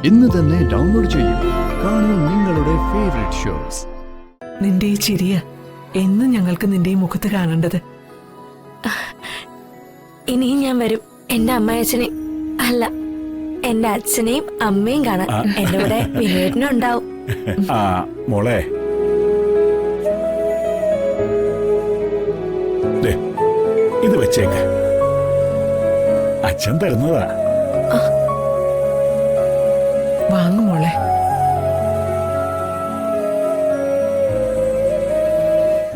ഇന്ന് തന്നെ ഡൗൺലോഡ് ചെയ്യൂ. കാണൂ നിങ്ങളുടെ ഫേവറേറ്റ് ഷോസ്. നിന്റെ ഈ ചിരിയ എന്നും ഞങ്ങൾക്ക് നിന്റെ ഈ മുഖത്ത് കാണേണ്ടത്. ഇനിയും ഞാൻ വരും എന്റെ അമ്മയച്ഛനെയും അല്ല എന്റെ അച്ഛനെയും അമ്മയും കാണാൻ. എന്റെ കൂടെ വിനോദനും ഉണ്ടാവും. മോളെ ഇത് വെച്ചേക്ക്, അച്ഛൻ തരുന്നതാ. വാങ്ങു മോളെ.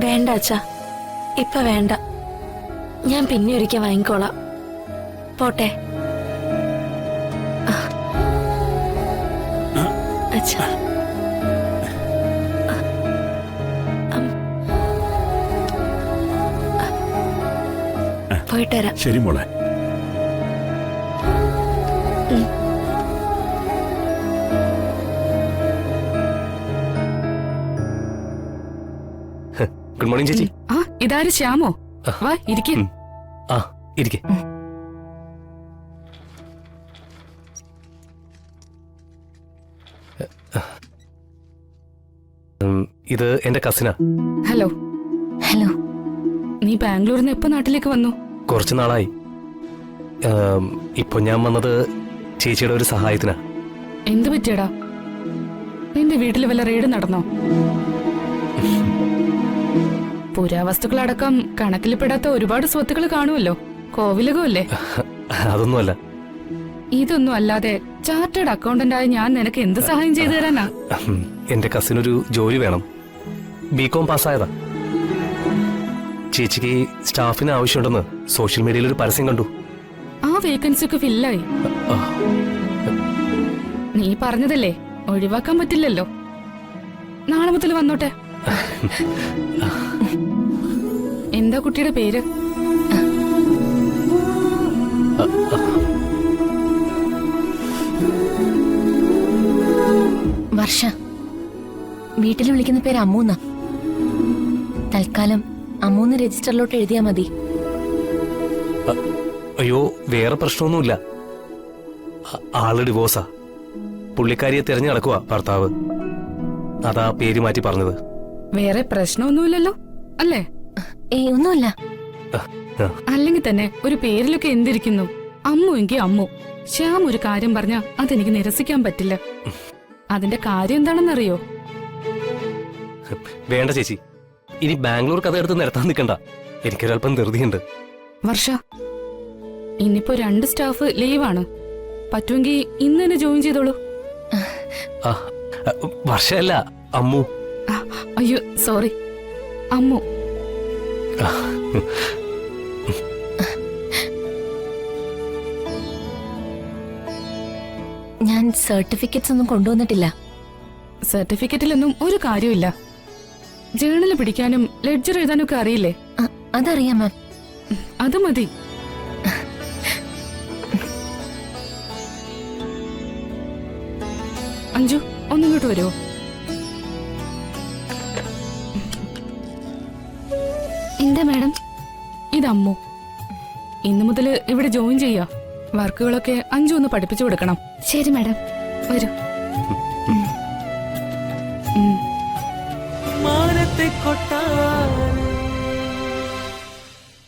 വേണ്ട അച്ഛാ, ഇപ്പൊ വേണ്ട. ഞാൻ പിന്നെ ഒരിക്കൽ വാങ്ങിക്കോളാം. പോട്ടെ അച്ഛാ. പോയിട്ട് വരാം. ശരി മോളെ. ഗുഡ് മോർണിംഗ് ചേച്ചി. ആ ഇതാര് ശ്യാമോ? വാ ഇരിക്കും. ആ ഇരിക്കെ. ഇത് എന്റെ കസിനാ. ഹലോ. ഹലോ. നീ ബാംഗ്ലൂരിൽ നിന്ന് എപ്പോ നാട്ടിലേക്ക് വന്നു? കുറച്ചു നാളായി. ഇപ്പൊ ഞാൻ വന്നത് ചേച്ചിയുടെ ഒരു സഹായത്തിനാ. എന്ത് പറ്റിയടാ? നിന്റെ വീട്ടിൽ വല്ല റെയ്ഡ് നടന്നോ? പുരാവസ്തുക്കളടക്കം കണക്കിൽപ്പെടാത്ത ഒരുപാട് സ്വത്തുക്കൾ കാണുമല്ലോ. കോവിലകമല്ലേ? അതൊന്നുമല്ല. ഇതൊന്നും അല്ലാതെ ചാർട്ടേഡ് അക്കൗണ്ടന്റായ ഞാൻ നിനക്ക് എന്ത് സഹായം ചെയ്തു തരാനാ? എന്റെ കസിനൊരു ജോലി വേണം. ബികോം പാസ്സായതാ. ചേച്ചിക്ക് സ്റ്റാഫിന് ആവശ്യമുണ്ടെന്ന് സോഷ്യൽ മീഡിയയിൽ ഒരു പരസ്യം കണ്ടു. ആ വേക്കൻസി ഒക്കെ ഫില്ലായി. നീ പറഞ്ഞതല്ലേ, ഒഴിവാക്കാൻ പറ്റില്ലല്ലോ. നാളെ മുതൽ വന്നോട്ടെ. എന്താ കുട്ടിയുടെ പേര്? വർഷ. വീട്ടിൽ വിളിക്കുന്ന പേര് അമ്മൂന്ന. തൽക്കാലം അമ്മൂന്ന് രജിസ്റ്ററിലോട്ട് എഴുതിയാ മതി. അയ്യോ, വേറെ പ്രശ്നമൊന്നുമില്ല. ആള് ഡിവോഴ്സാ. പുള്ളിക്കാരിയെ തിരഞ്ഞു നടക്കുക ഭർത്താവ്. അതാ പേര് മാറ്റി പറഞ്ഞത്. വേറെ പ്രശ്നമൊന്നുമില്ലല്ലോ അല്ലേ? ഒന്നുമില്ല. അല്ലെങ്കിൽ തന്നെ ഒരു പേരിലൊക്കെ എന്തിരിക്കുന്നു? അമ്മു എങ്കിൽ അമ്മു. ശ്യാം ഒരു കാര്യം പറഞ്ഞാ അതെനിക്ക് നിരസിക്കാൻ പറ്റില്ല. അതിന്റെ കാര്യം എന്താണെന്നറിയോ? വേണ്ട ചേച്ചി, ഇനി ബാംഗ്ലൂർ കഥ എടുത്ത് നിരത്താൻ നിൽക്കണ്ട. എനിക്കൊരല്പം ധൃതിയുണ്ട്. വർഷ, ഇന്നിപ്പോ 2 സ്റ്റാഫ് ലീവാണ്. പറ്റുമെങ്കിൽ ഇന്ന് തന്നെ ജോയിൻ ചെയ്തോളൂ. വർഷയല്ല, അമ്മു. അയ്യോ സോറി, അമ്മു. ഞാൻ സർട്ടിഫിക്കറ്റ്സ് ഒന്നും കൊണ്ടുവന്നിട്ടില്ല. സർട്ടിഫിക്കറ്റിലൊന്നും ഒരു കാര്യമില്ല. ജേണൽ പിടിക്കാനും ലെഡ്ജർ എഴുതാനും ഒക്കെ അറിയില്ലേ? അതറിയാം മാം. അത് മതി. അഞ്ജു, ഒന്നിങ്ങോട്ട് വരുമോ? എന്താ മാഡം? ഇതമ്മു. ഇന്നു മുതൽ ഇവിടെ ജോയിൻ ചെയ്യാ. വർക്കുകളൊക്കെ അഞ്ജു ഒന്ന് പഠിപ്പിച്ചു കൊടുക്കണം. ശരി മാഡം. വരൂ. മാനത്തെ കൊട്ടാ